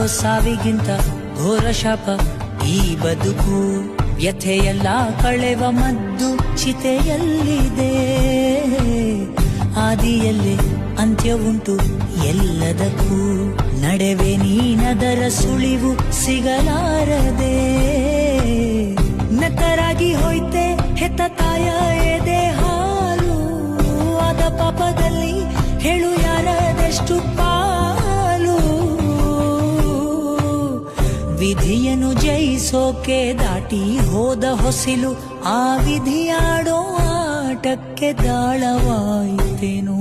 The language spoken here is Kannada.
ಸಾವಿಗಿಂತ ಘೋರ ಶಾಪ ಈ ಬದುಕು. ವ್ಯಥೆಯೆಲ್ಲ ಕಳೆವ ಮದ್ದು ಚಿತೆಯಲ್ಲಿದೆ. ಆದಿಯಲ್ಲೇ ಅಂತ್ಯ ಉಂಟು ಎಲ್ಲದಕ್ಕೂ. ನಡೆವೆ ನೀನದರ ಸುಳಿವು ಸಿಗಲಾರದೆ. ನೆತ್ತರಾಗಿ ಹೋಯ್ತೆ ಹೆತ್ತ ತಾಯ ಎದೆ ಹಾಲು. ಆದ ಪಾಪದಲ್ಲಿ ಹೇಳು ಯಾರದೆಷ್ಟು ಪಾಲು. ವಿಧಿಯನ್ನು ಜಯಿಸೋಕೆ ದಾಟಿ ಹೋದ ಹೊಸಿಲು. ಆ ವಿಧಿಯಾಡೋ ಆಟಕ್ಕೆ ದಾಳವಾಯಿತೇನು.